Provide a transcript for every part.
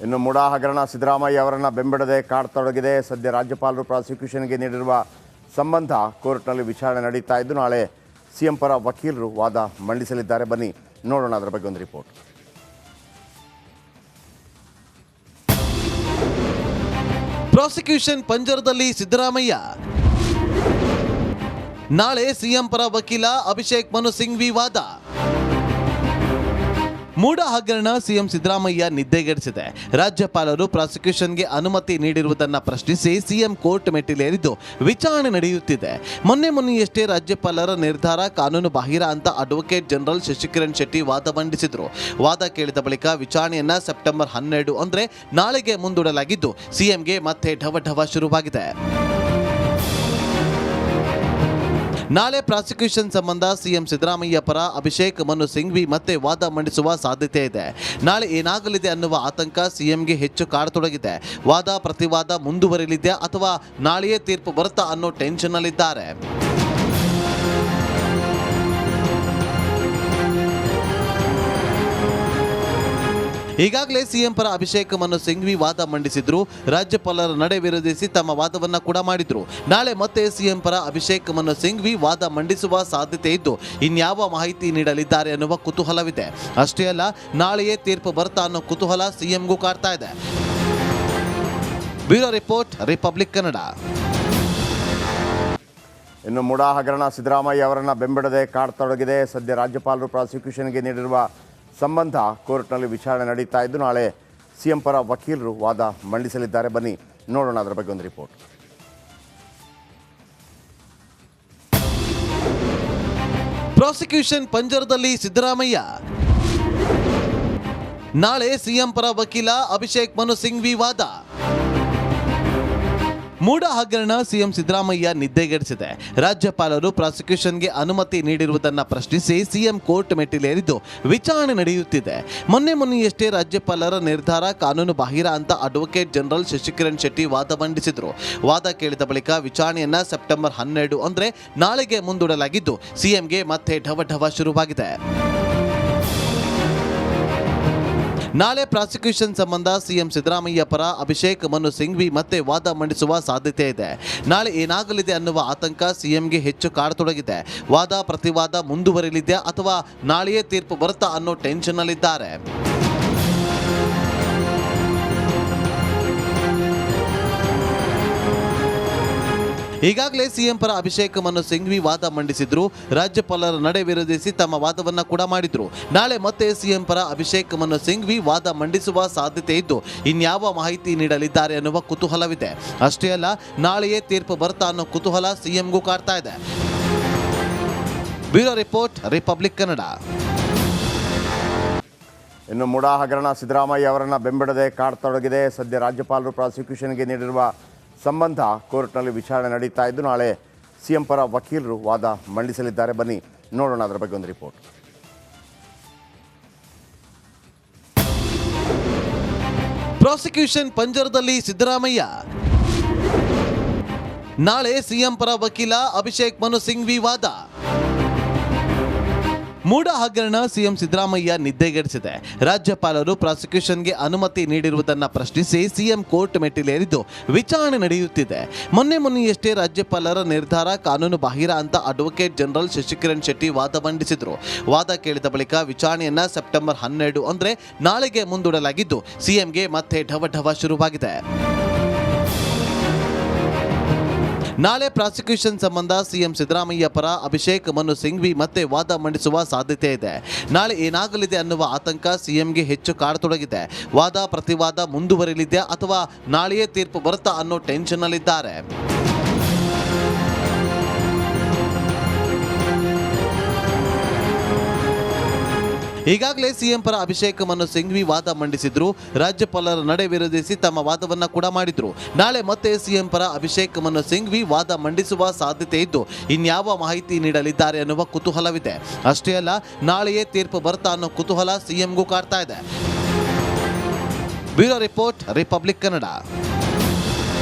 ಇನ್ನು ಮುಡಾ ಹಗರಣ ಸಿದ್ದರಾಮಯ್ಯ ಅವರನ್ನು ಬೆಂಬಡದೆ ಕಾಡ್ತೊಡಗಿದೆ. ಸದ್ಯ ರಾಜ್ಯಪಾಲರು ಪ್ರಾಸಿಕ್ಯೂಷನ್ಗೆ ನೀಡಿರುವ ಸಂಬಂಧ ಕೋರ್ಟ್ನಲ್ಲಿ ವಿಚಾರಣೆ ನಡೀತಾ ಇದ್ದು ನಾಳೆ ಸಿಎಂ ಪರ ವಕೀಲರು ವಾದ ಮಂಡಿಸಲಿದ್ದಾರೆ. ಬನ್ನಿ ನೋಡೋಣ ಅದರ ಬಗ್ಗೆ ಒಂದು ರಿಪೋರ್ಟ್. ಪ್ರಾಸಿಕ್ಯೂಷನ್ ಪಂಜರದಲ್ಲಿ ಸಿದ್ದರಾಮಯ್ಯ. ನಾಳೆ ಸಿಎಂ ಪರ ವಕೀಲ ಅಭಿಷೇಕ್ ಮನು ಸಿಂಘ್ವಿ ವಾದ. ಮೂಡ ಹಗರಣ ಸಿಎಂ ಸಿದ್ದರಾಮಯ್ಯ ನಿದ್ದೆಗೆಡಿಸಿದೆ. ರಾಜ್ಯಪಾಲರು ಪ್ರಾಸಿಕ್ಯೂಷನ್ಗೆ ಅನುಮತಿ ನೀಡಿರುವುದನ್ನು ಪ್ರಶ್ನಿಸಿ ಸಿಎಂ ಕೋರ್ಟ್ ಮೆಟ್ಟಿಲೇರಿದ್ದು ವಿಚಾರಣೆ ನಡೆಯುತ್ತಿದೆ. ಮೊನ್ನೆಯಷ್ಟೇ ರಾಜ್ಯಪಾಲರ ನಿರ್ಧಾರ ಕಾನೂನು ಬಾಹಿರ ಅಂತ ಅಡ್ವೊಕೇಟ್ ಜನರಲ್ ಶಶಿಕಿರಣ್ ಶೆಟ್ಟಿ ವಾದ ಮಂಡಿಸಿದ್ರು. ವಾದ ಕೇಳಿದ ಬಳಿಕ ವಿಚಾರಣೆಯನ್ನ ಸೆಪ್ಟೆಂಬರ್ 12 ಅಂದ್ರೆ ನಾಳೆಗೆ ಮುಂದೂಡಲಾಗಿದ್ದು ಸಿಎಂಗೆ ಮತ್ತೆ ಢವಢವ ಶುರುವಾಗಿದೆ. ನಾಳೆ ಪ್ರಾಸಿಕ್ಯೂಷನ್ ಸಂಬಂಧ ಸಿಎಂ ಸಿದ್ದರಾಮಯ್ಯ ಪರ ಅಭಿಷೇಕ್ ಮನು ಸಿಂಘ್ವಿ ಮತ್ತೆ ವಾದ ಮಂಡಿಸುವ ಸಾಧ್ಯತೆ ಇದೆ. ನಾಳೆ ಏನಾಗಲಿದೆ ಅನ್ನುವ ಆತಂಕ ಸಿಎಂಗೆ ಹೆಚ್ಚು ಕಾಡತೊಡಗಿದೆ. ವಾದ ಪ್ರತಿವಾದ ಮುಂದುವರಿಯಲಿದೆ ಅಥವಾ ನಾಳೆಯೇ ತೀರ್ಪು ಬರುತ್ತಾ ಅನ್ನೋ ಟೆನ್ಷನ್ನಲ್ಲಿದ್ದಾರೆ. ಈಗಾಗಲೇ ಸಿಎಂ ಪರ ಅಭಿಷೇಕ್ ಮನು ಸಿಂಘ್ವಿ ವಾದ ಮಂಡಿಸಿದ್ರು. ರಾಜ್ಯಪಾಲರ ನಡೆ ವಿರೋಧಿಸಿ ತಮ್ಮ ವಾದವನ್ನ ಕೂಡ ಮಾಡಿದ್ರು. ನಾಳೆ ಮತ್ತೆ ಸಿಎಂ ಪರ ಅಭಿಷೇಕ್ ಮನು ಸಿಂಘ್ವಿ ವಾದ ಮಂಡಿಸುವ ಸಾಧ್ಯತೆ ಇದ್ದು ಇನ್ಯಾವ ಮಾಹಿತಿ ನೀಡಲಿದ್ದಾರೆ ಅನ್ನುವ ಕುತೂಹಲವಿದೆ. ಅಷ್ಟೇ ಅಲ್ಲ, ನಾಳೆಯೇ ತೀರ್ಪು ಬರ್ತಾ ಅನ್ನೋ ಕುತೂಹಲ ಸಿಎಂಗೂ ಕಾಡ್ತಾ ಇದೆ. Bureau report, republic Kannada. ಇನ್ನು ಮುಡಾ ಹಗರಣ ಸಿದ್ದರಾಮಯ್ಯ ಅವರನ್ನು ಬೆಂಬಡದೆ ಕಾಡ್ತೊಡಗಿದೆ. ಸದ್ಯ ರಾಜ್ಯಪಾಲರು ಪ್ರಾಸಿಕ್ಯೂಷನ್ಗೆ ನೀಡಿರುವ ಸಂಬಂಧ ಕೋರ್ಟ್ನಲ್ಲಿ ವಿಚಾರಣೆ ನಡೀತಾ ಇದ್ದು ನಾಳೆ ಸಿಎಂ ಪರ ವಕೀಲರು ವಾದ ಮಂಡಿಸಲಿದ್ದಾರೆ. ಬನ್ನಿ ನೋಡೋಣ ಅದರ ಬಗ್ಗೆ ಒಂದು ರಿಪೋರ್ಟ್. ಪ್ರಾಸಿಕ್ಯೂಷನ್ ಪಂಜರದಲ್ಲಿ ಸಿದ್ದರಾಮಯ್ಯ. ನಾಳೆ ಸಿಎಂ ಪರ ವಕೀಲ ಅಭಿಷೇಕ್ ಮನು ಸಿಂಘ್ವಿ ವಾದ. ಮೂಡ ಹಗರಣ ಸಿಎಂ ಸಿದ್ದರಾಮಯ್ಯ ನಿದ್ದೆಗೆಡಿಸಿದೆ. ರಾಜ್ಯಪಾಲರು ಪ್ರಾಸಿಕ್ಯೂಷನ್ಗೆ ಅನುಮತಿ ನೀಡಿರುವುದನ್ನು ಪ್ರಶ್ನಿಸಿ ಸಿಎಂ ಕೋರ್ಟ್ ಮೆಟ್ಟಿಲೇರಿದ್ದು ವಿಚಾರಣೆ ನಡೆಯುತ್ತಿದೆ. ಮೊನ್ನೆಯಷ್ಟೇ ರಾಜ್ಯಪಾಲರ ನಿರ್ಧಾರ ಕಾನೂನು ಬಾಹಿರ ಅಂತ ಅಡ್ವೊಕೇಟ್ ಜನರಲ್ ಶಶಿಕಿರಣ್ ಶೆಟ್ಟಿ ವಾದ ಮಂಡಿಸಿದ್ರು. ವಾದ ಕೇಳಿದ ಬಳಿಕ ವಿಚಾರಣೆಯನ್ನ ಸೆಪ್ಟೆಂಬರ್ 12 ಅಂದ್ರೆ ನಾಳೆಗೆ ಮುಂದೂಡಲಾಗಿದ್ದು ಸಿಎಂಗೆ ಮತ್ತೆ ಢವಢವ ಶುರುವಾಗಿದೆ. ನಾಳೆ ಪ್ರಾಸಿಕ್ಯೂಷನ್ ಸಂಬಂಧ ಸಿಎಂ ಸಿದ್ದರಾಮಯ್ಯ ಪರ ಅಭಿಷೇಕ್ ಮನು ಸಿಂಘ್ವಿ ಮತ್ತೆ ವಾದ ಮಂಡಿಸುವ ಸಾಧ್ಯತೆ ಇದೆ. ನಾಳೆ ಏನಾಗಲಿದೆ ಅನ್ನುವ ಆತಂಕ ಸಿಎಂಗೆ ಹೆಚ್ಚು ಕಾಡತೊಡಗಿದೆ. ವಾದ ಪ್ರತಿವಾದ ಮುಂದುವರಿಯಲಿದೆ ಅಥವಾ ನಾಳೆಯೇ ತೀರ್ಪು ಬರುತ್ತಾ ಅನ್ನೋ ಟೆನ್ಷನ್ನಲ್ಲಿದ್ದಾರೆ. ಈಗಾಗಲೇ ಸಿಎಂ ಪರ ಅಭಿಷೇಕ್ ಮನು ಸಿಂಘ್ವಿ ವಾದ ಮಂಡಿಸಿದ್ರು. ರಾಜ್ಯಪಾಲರ ನಡೆ ವಿರೋಧಿಸಿ ತಮ್ಮ ವಾದವನ್ನ ಕೂಡ ಮಾಡಿದ್ರು. ನಾಳೆ ಮತ್ತೆ ಸಿಎಂ ಪರ ಅಭಿಷೇಕ್ ಮನು ಸಿಂಘ್ವಿ ವಾದ ಮಂಡಿಸುವ ಸಾಧ್ಯತೆ ಇದ್ದು ಇನ್ಯಾವ ಮಾಹಿತಿ ನೀಡಲಿದ್ದಾರೆ ಅನ್ನುವ ಕುತೂಹಲವಿದೆ. ಅಷ್ಟೇ ಅಲ್ಲ, ನಾಳೆಯೇ ತೀರ್ಪು ಬರ್ತಾ ಅನ್ನೋ ಕುತೂಹಲ ಸಿಎಂಗೂ ಕಾಡ್ತಾ ಇದೆ. Bureau report, republic Kannada. ಇನ್ನು ಮುಡಾ ಹಗರಣ ಸಿದ್ದರಾಮಯ್ಯ ಅವರನ್ನು ಬೆಂಬಡದೆ ಕಾಡ್ತೊಡಗಿದೆ. ಸದ್ಯ ರಾಜ್ಯಪಾಲರು ಪ್ರಾಸಿಕ್ಯೂಷನ್ಗೆ ನೀಡಿರುವ ಸಂಬಂಧ ಕೋರ್ಟ್ನಲ್ಲಿ ವಿಚಾರಣೆ ನಡೀತಾ ಇದ್ದು ನಾಳೆ ಸಿಎಂ ಪರ ವಕೀಲರು ವಾದ ಮಂಡಿಸಲಿದ್ದಾರೆ. ಬನ್ನಿ ನೋಡೋಣ ಅದರ ಬಗ್ಗೆ ಒಂದು ರಿಪೋರ್ಟ್. ಪ್ರಾಸಿಕ್ಯೂಷನ್ ಪಂಜರದಲ್ಲಿ ಸಿದ್ದರಾಮಯ್ಯ. ನಾಳೆ ಸಿಎಂ ಪರ ವಕೀಲ ಅಭಿಷೇಕ್ ಮನು ಸಿಂಘ್ವಿ ವಾದ. ಮೂಡ ಹಗರಣ ಸಿಎಂ ಸಿದ್ದರಾಮಯ್ಯ ನಿದ್ದೆಗೆಡಿಸಿದೆ. ರಾಜ್ಯಪಾಲರು ಪ್ರಾಸಿಕ್ಯೂಷನ್ಗೆ ಅನುಮತಿ ನೀಡಿರುವುದನ್ನು ಪ್ರಶ್ನಿಸಿ ಸಿಎಂ ಕೋರ್ಟ್ ಮೆಟ್ಟಿಲೇರಿದ್ದು ವಿಚಾರಣೆ ನಡೆಯುತ್ತಿದೆ. ಮೊನ್ನೆಯಷ್ಟೇ ರಾಜ್ಯಪಾಲರ ನಿರ್ಧಾರ ಕಾನೂನು ಬಾಹಿರ ಅಂತ ಅಡ್ವೊಕೇಟ್ ಜನರಲ್ ಶಶಿಕಿರಣ್ ಶೆಟ್ಟಿ ವಾದ ಮಂಡಿಸಿದ್ರು. ವಾದ ಕೇಳಿದ ಬಳಿಕ ವಿಚಾರಣೆಯನ್ನ ಸೆಪ್ಟೆಂಬರ್ 12 ಅಂದ್ರೆ ನಾಳೆಗೆ ಮುಂದೂಡಲಾಗಿದ್ದು ಸಿಎಂಗೆ ಮತ್ತೆ ಢವಢವ ಶುರುವಾಗಿದೆ. ನಾಳೆ ಪ್ರಾಸಿಕ್ಯೂಷನ್ ಸಂಬಂಧ ಸಿಎಂ ಸಿದ್ದರಾಮಯ್ಯ ಪರ ಅಭಿಷೇಕ್ ಮನು ಸಿಂಘ್ವಿ ಮತ್ತೆ ವಾದ ಮಂಡಿಸುವ ಸಾಧ್ಯತೆ ಇದೆ. ನಾಳೆ ಏನಾಗಲಿದೆ ಅನ್ನುವ ಆತಂಕ ಸಿಎಂಗೆ ಹೆಚ್ಚು ಕಾಡತೊಡಗಿದೆ. ವಾದ ಪ್ರತಿವಾದ ಮುಂದುವರಿಯಲಿದೆ ಅಥವಾ ನಾಳೆಯೇ ತೀರ್ಪು ಬರುತ್ತಾ ಅನ್ನೋ ಟೆನ್ಷನ್ನಲ್ಲಿದ್ದಾರೆ. ಈಗಾಗಲೇ ಸಿಎಂ ಪರ ಅಭಿಷೇಕ್ ಮನು ಸಿಂಘ್ವಿ ವಾದ ಮಂಡಿಸಿದ್ರು. ರಾಜ್ಯಪಾಲರ ನಡೆ ವಿರೋಧಿಸಿ ತಮ್ಮ ವಾದವನ್ನ ಕೂಡ ಮಾಡಿದ್ರು. ನಾಳೆ ಮತ್ತೆ ಸಿಎಂ ಪರ ಅಭಿಷೇಕ್ ಮನು ಸಿಂಘ್ವಿ ವಾದ ಮಂಡಿಸುವ ಸಾಧ್ಯತೆ ಇದ್ದು ಇನ್ಯಾವ ಮಾಹಿತಿ ನೀಡಲಿದ್ದಾರೆ ಅನ್ನುವ ಕುತೂಹಲವಿದೆ. ಅಷ್ಟೇ ಅಲ್ಲ, ನಾಳೆಯೇ ತೀರ್ಪು ಬರ್ತಾ ಅನ್ನೋ ಕುತೂಹಲ ಸಿಎಂಗೂ ಕಾಡ್ತಾ ಇದೆ. Bureau report, republic Kannada.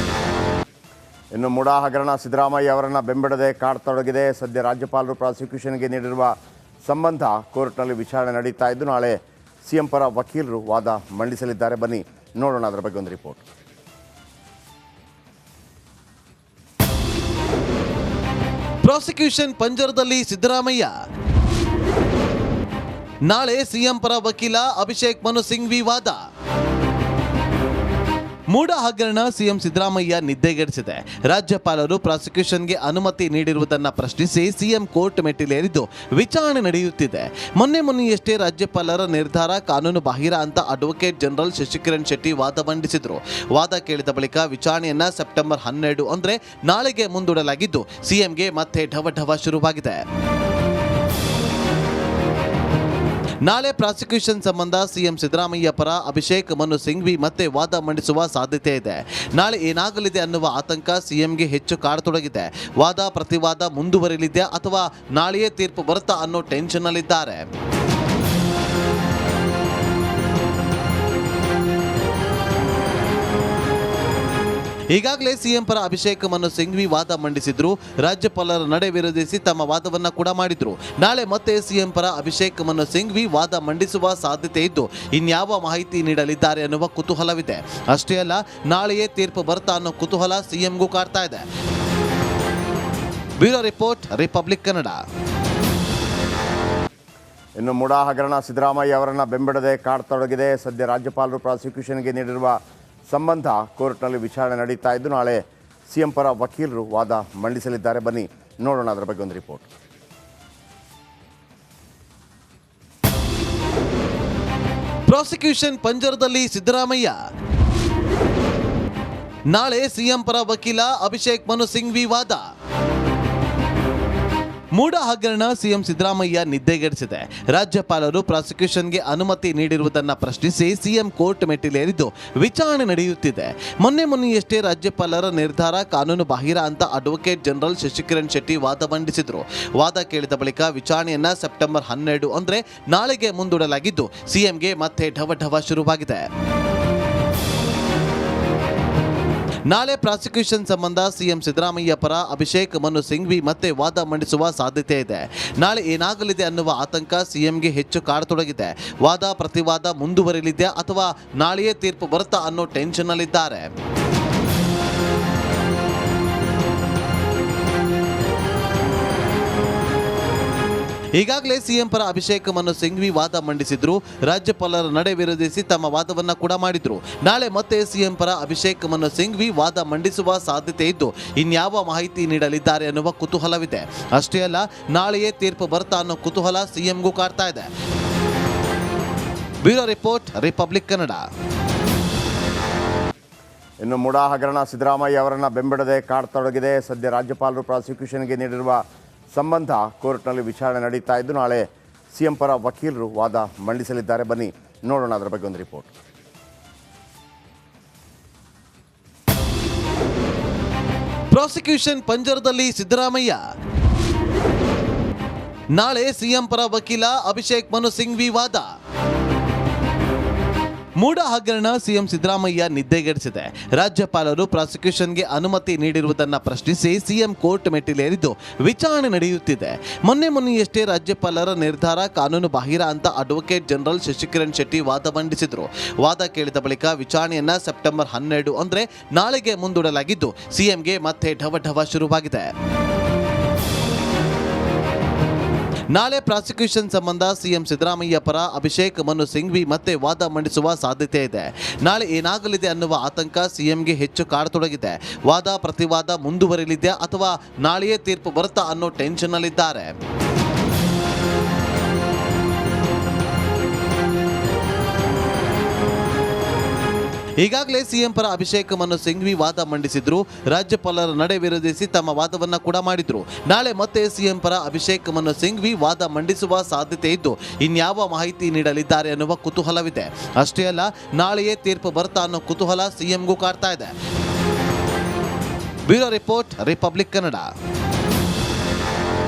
ಇನ್ನು ಮುಡಾ ಹಗರಣ ಸಿದ್ದರಾಮಯ್ಯ ಅವರನ್ನು ಬೆಂಬಡದೆ ಕಾಡ್ತೊಡಗಿದೆ. ಸದ್ಯ ರಾಜ್ಯಪಾಲರು ಪ್ರಾಸಿಕ್ಯೂಷನ್ಗೆ ನೀಡಿರುವ ಸಂಬಂಧ ಕೋರ್ಟ್ನಲ್ಲಿ ವಿಚಾರಣೆ ನಡೀತಾ ಇದ್ದು ನಾಳೆ ಸಿಎಂ ಪರ ವಕೀಲರು ವಾದ ಮಂಡಿಸಲಿದ್ದಾರೆ. ಬನ್ನಿ ನೋಡೋಣ ಅದರ ಬಗ್ಗೆ ಒಂದು ರಿಪೋರ್ಟ್. ಪ್ರಾಸಿಕ್ಯೂಷನ್ ಪಂಜರದಲ್ಲಿ ಸಿದ್ದರಾಮಯ್ಯ. ನಾಳೆ ಸಿಎಂ ಪರ ವಕೀಲ ಅಭಿಷೇಕ್ ಮನು ಸಿಂಘ್ವಿ ವಾದ. ಮೂಡ ಹಗರಣ ಸಿಎಂ ಸಿದ್ದರಾಮಯ್ಯ ನಿದ್ದೆಗೆಡಿಸಿದೆ. ರಾಜ್ಯಪಾಲರು ಪ್ರಾಸಿಕ್ಯೂಷನ್ಗೆ ಅನುಮತಿ ನೀಡಿರುವುದನ್ನು ಪ್ರಶ್ನಿಸಿ ಸಿಎಂ ಕೋರ್ಟ್ ಮೆಟ್ಟಿಲೇರಿದ್ದು ವಿಚಾರಣೆ ನಡೆಯುತ್ತಿದೆ. ಮೊನ್ನೆಯಷ್ಟೇ ರಾಜ್ಯಪಾಲರ ನಿರ್ಧಾರ ಕಾನೂನು ಬಾಹಿರ ಅಂತ ಅಡ್ವೊಕೇಟ್ ಜನರಲ್ ಶಶಿಕಿರಣ್ ಶೆಟ್ಟಿ ವಾದ ಮಂಡಿಸಿದ್ರು. ವಾದ ಕೇಳಿದ ಬಳಿಕ ವಿಚಾರಣೆಯನ್ನ ಸೆಪ್ಟೆಂಬರ್ 12 ಅಂದ್ರೆ ನಾಳೆಗೆ ಮುಂದೂಡಲಾಗಿದ್ದು ಸಿಎಂಗೆ ಮತ್ತೆ ಢವಢವ ಶುರುವಾಗಿದೆ. ನಾಳೆ ಪ್ರಾಸಿಕ್ಯೂಷನ್ ಸಂಬಂಧ ಸಿಎಂ ಸಿದ್ದರಾಮಯ್ಯ ಪರ ಅಭಿಷೇಕ್ ಮನು ಸಿಂಘ್ವಿ ಮತ್ತೆ ವಾದ ಮಂಡಿಸುವ ಸಾಧ್ಯತೆ ಇದೆ. ನಾಳೆ ಏನಾಗಲಿದೆ ಅನ್ನುವ ಆತಂಕ ಸಿಎಂಗೆ ಹೆಚ್ಚು ಕಾಡತೊಡಗಿದೆ. ವಾದ ಪ್ರತಿವಾದ ಮುಂದುವರಿಯಲಿದೆ ಅಥವಾ ನಾಳೆಯೇ ತೀರ್ಪು ಬರುತ್ತಾ ಅನ್ನೋ ಟೆನ್ಷನ್ನಲ್ಲಿದ್ದಾರೆ. ಈಗಾಗಲೇ ಸಿಎಂ ಪರ ಅಭಿಷೇಕ್ ಮನು ಸಿಂಘ್ವಿ ವಾದ ಮಂಡಿಸಿದ್ರು. ರಾಜ್ಯಪಾಲರ ನಡೆ ವಿರೋಧಿಸಿ ತಮ್ಮ ವಾದವನ್ನ ಕೂಡ ಮಾಡಿದ್ರು. ನಾಳೆ ಮತ್ತೆ ಸಿಎಂ ಪರ ಅಭಿಷೇಕ್ ಮನು ಸಿಂಘ್ವಿ ವಾದ ಮಂಡಿಸುವ ಸಾಧ್ಯತೆ ಇದ್ದು ಇನ್ಯಾವ ಮಾಹಿತಿ ನೀಡಲಿದ್ದಾರೆ ಅನ್ನುವ ಕುತೂಹಲವಿದೆ. ಅಷ್ಟೇ ಅಲ್ಲ, ನಾಳೆಯೇ ತೀರ್ಪು ಬರುತ್ತಾ ಅನ್ನೋ ಕುತೂಹಲ ಸಿಎಂಗೂ ಕಾಡ್ತಾ ಇದೆ. Bureau report, republic Kannada. ಇನ್ನು ಮೂಡ ಹಗರಣ ಸಿದ್ದರಾಮಯ್ಯ ಅವರನ್ನು ಬೆಂಬಿಡದೆ ಕಾಡತೊಡಗಿದೆ. ಸದ್ಯ ರಾಜ್ಯಪಾಲರು ಪ್ರಾಸಿಕ್ಯೂಷನ್ಗೆ ನೀಡಿರುವ ಸಂಬಂಧ ಕೋರ್ಟ್ನಲ್ಲಿ ವಿಚಾರಣೆ ನಡೀತಾ ಇದ್ದು ನಾಳೆ ಸಿಎಂ ಪರ ವಕೀಲರು ವಾದ ಮಂಡಿಸಲಿದ್ದಾರೆ. ಬನ್ನಿ ನೋಡೋಣ ಅದರ ಬಗ್ಗೆ ಒಂದು ರಿಪೋರ್ಟ್. ಪ್ರಾಸಿಕ್ಯೂಷನ್ ಪಂಜರದಲ್ಲಿ ಸಿದ್ದರಾಮಯ್ಯ. ನಾಳೆ ಸಿಎಂ ಪರ ವಕೀಲ ಅಭಿಷೇಕ್ ಮನು ಸಿಂಘ್ವಿ ವಾದ. ಮೂಡ ಹಗರಣ ಸಿಎಂ ಸಿದ್ದರಾಮಯ್ಯ ನಿದ್ದೆಗೆಡಿಸಿದೆ. ರಾಜ್ಯಪಾಲರು ಪ್ರಾಸಿಕ್ಯೂಷನ್ಗೆ ಅನುಮತಿ ನೀಡಿರುವುದನ್ನು ಪ್ರಶ್ನಿಸಿ ಸಿಎಂ ಕೋರ್ಟ್ ಮೆಟ್ಟಿಲೇರಿದ್ದು ವಿಚಾರಣೆ ನಡೆಯುತ್ತಿದೆ. ಮೊನ್ನೆಯಷ್ಟೇ ರಾಜ್ಯಪಾಲರ ನಿರ್ಧಾರ ಕಾನೂನು ಬಾಹಿರ ಅಂತ ಅಡ್ವೊಕೇಟ್ ಜನರಲ್ ಶಶಿಕಿರಣ್ ಶೆಟ್ಟಿ ವಾದ ಮಂಡಿಸಿದ್ರು. ವಾದ ಕೇಳಿದ ಬಳಿಕ ವಿಚಾರಣೆಯನ್ನ ಸೆಪ್ಟೆಂಬರ್ 12 ಅಂದ್ರೆ ನಾಳೆಗೆ ಮುಂದೂಡಲಾಗಿದ್ದು ಸಿಎಂಗೆ ಮತ್ತೆ ಢವಢವ ಶುರುವಾಗಿದೆ. ನಾಳೆ ಪ್ರಾಸಿಕ್ಯೂಷನ್ ಸಂಬಂಧ ಸಿಎಂ ಸಿದ್ದರಾಮಯ್ಯ ಪರ ಅಭಿಷೇಕ್ ಮನು ಸಿಂಘ್ವಿ ಮತ್ತೆ ವಾದ ಮಂಡಿಸುವ ಸಾಧ್ಯತೆ ಇದೆ. ನಾಳೆ ಏನಾಗಲಿದೆ ಅನ್ನುವ ಆತಂಕ ಸಿಎಂಗೆ ಹೆಚ್ಚು ಕಾಡತೊಡಗಿದೆ. ವಾದ ಪ್ರತಿವಾದ ಮುಂದುವರಿಯಲಿದೆ ಅಥವಾ ನಾಳೆಯೇ ತೀರ್ಪು ಬರುತ್ತಾ ಅನ್ನೋ ಟೆನ್ಷನ್ನಲ್ಲಿದ್ದಾರೆ. ಈಗಾಗಲೇ ಸಿಎಂ ಪರ ಅಭಿಷೇಕ್ ಮನು ಸಿಂಘ್ವಿ ವಾದ ಮಂಡಿಸಿದ್ರು. ರಾಜ್ಯಪಾಲರ ನಡೆ ವಿರೋಧಿಸಿ ತಮ್ಮ ವಾದವನ್ನ ಕೂಡ ಮಾಡಿದ್ರು. ನಾಳೆ ಮತ್ತೆ ಸಿಎಂ ಪರ ಅಭಿಷೇಕ್ ಮನು ಸಿಂಘ್ವಿ ವಾದ ಮಂಡಿಸುವ ಸಾಧ್ಯತೆ ಇದ್ದು ಇನ್ಯಾವ ಮಾಹಿತಿ ನೀಡಲಿದ್ದಾರೆ ಅನ್ನುವ ಕುತೂಹಲವಿದೆ. ಅಷ್ಟೇ ಅಲ್ಲ, ನಾಳೆಯೇ ತೀರ್ಪು ಬರುತ್ತಾ ಅನ್ನೋ ಕುತೂಹಲ ಸಿಎಂಗೂ ಕಾಡ್ತಾ ಇದೆ. Bureau report, republic Kannada. ಇನ್ನು ಮೂಡ ಹಗರಣ ಸಿದ್ದರಾಮಯ್ಯ ಅವರನ್ನು ಬೆಂಬಿಡದೆ ಕಾಡತೊಡಗಿದೆ. ಸದ್ಯ ರಾಜ್ಯಪಾಲರು ಪ್ರಾಸಿಕ್ಯೂಷನ್ಗೆ ನೀಡಿರುವ ಸಂಬಂಧ ಕೋರ್ಟ್ನಲ್ಲಿ ವಿಚಾರಣೆ ನಡೀತಾ ಇದ್ದು ನಾಳೆ ಸಿಎಂ ಪರ ವಕೀಲರು ವಾದ ಮಂಡಿಸಲಿದ್ದಾರೆ. ಬನ್ನಿ ನೋಡೋಣ ಅದರ ಬಗ್ಗೆ ಒಂದು ರಿಪೋರ್ಟ್. ಪ್ರಾಸಿಕ್ಯೂಷನ್ ಪಂಜರದಲ್ಲಿ ಸಿದ್ದರಾಮಯ್ಯ. ನಾಳೆ ಸಿಎಂ ಪರ ವಕೀಲ ಅಭಿಷೇಕ್ ಮನು ಸಿಂಘ್ವಿ ವಾದ. ಮೂಡ ಹಗರಣ ಸಿಎಂ ಸಿದ್ದರಾಮಯ್ಯ ನಿದ್ದೆಗೆಡಿಸಿದೆ. ರಾಜ್ಯಪಾಲರು ಪ್ರಾಸಿಕ್ಯೂಷನ್ಗೆ ಅನುಮತಿ ನೀಡಿರುವುದನ್ನು ಪ್ರಶ್ನಿಸಿ ಸಿಎಂ ಕೋರ್ಟ್ ಮೆಟ್ಟಿಲೇರಿದ್ದು ವಿಚಾರಣೆ ನಡೆಯುತ್ತಿದೆ. ಮೊನ್ನೆಯಷ್ಟೇ ರಾಜ್ಯಪಾಲರ ನಿರ್ಧಾರ ಕಾನೂನು ಬಾಹಿರ ಅಂತ ಅಡ್ವೊಕೇಟ್ ಜನರಲ್ ಶಶಿಕಿರಣ್ ಶೆಟ್ಟಿ ವಾದ ಮಂಡಿಸಿದ್ರು. ವಾದ ಕೇಳಿದ ಬಳಿಕ ವಿಚಾರಣೆಯನ್ನ ಸೆಪ್ಟೆಂಬರ್ 12 ಅಂದ್ರೆ ನಾಳೆಗೆ ಮುಂದೂಡಲಾಗಿದ್ದು ಸಿಎಂಗೆ ಮತ್ತೆ ಢವಢವ ಶುರುವಾಗಿದೆ. ನಾಳೆ ಪ್ರಾಸಿಕ್ಯೂಷನ್ ಸಂಬಂಧ ಸಿಎಂ ಸಿದ್ದರಾಮಯ್ಯ ಪರ ಅಭಿಷೇಕ್ ಮನು ಸಿಂಘ್ವಿ ಮತ್ತೆ ವಾದ ಮಂಡಿಸುವ ಸಾಧ್ಯತೆ ಇದೆ. ನಾಳೆ ಏನಾಗಲಿದೆ ಅನ್ನುವ ಆತಂಕ ಸಿಎಂಗೆ ಹೆಚ್ಚು ಕಾಡತೊಡಗಿದೆ. ವಾದ ಪ್ರತಿವಾದ ಮುಂದುವರಿಯಲಿದೆ ಅಥವಾ ನಾಳೆಯೇ ತೀರ್ಪು ಬರುತ್ತಾ ಅನ್ನೋ ಟೆನ್ಷನ್ನಲ್ಲಿದ್ದಾರೆ. ಈಗಾಗಲೇ ಸಿಎಂ ಪರ ಅಭಿಷೇಕ್ ಮನು ಸಿಂಘ್ವಿ ವಾದ ಮಂಡಿಸಿದ್ರು. ರಾಜ್ಯಪಾಲರ ನಡೆ ವಿರೋಧಿಸಿ ತಮ್ಮ ವಾದವನ್ನ ಕೂಡ ಮಾಡಿದ್ರು. ನಾಳೆ ಮತ್ತೆ ಸಿಎಂ ಪರ ಅಭಿಷೇಕ್ ಮನು ಸಿಂಘ್ವಿ ವಾದ ಮಂಡಿಸುವ ಸಾಧ್ಯತೆ ಇದ್ದು ಇನ್ಯಾವ ಮಾಹಿತಿ ನೀಡಲಿದ್ದಾರೆ ಅನ್ನುವ ಕುತೂಹಲವಿದೆ. ಅಷ್ಟೇ ಅಲ್ಲ, ನಾಳೆಯೇ ತೀರ್ಪು ಬರುತ್ತಾ ಅನ್ನೋ ಕುತೂಹಲ ಸಿಎಂಗೂ ಕಾಡ್ತಾ ಇದೆ. Bureau report, republic Kannada.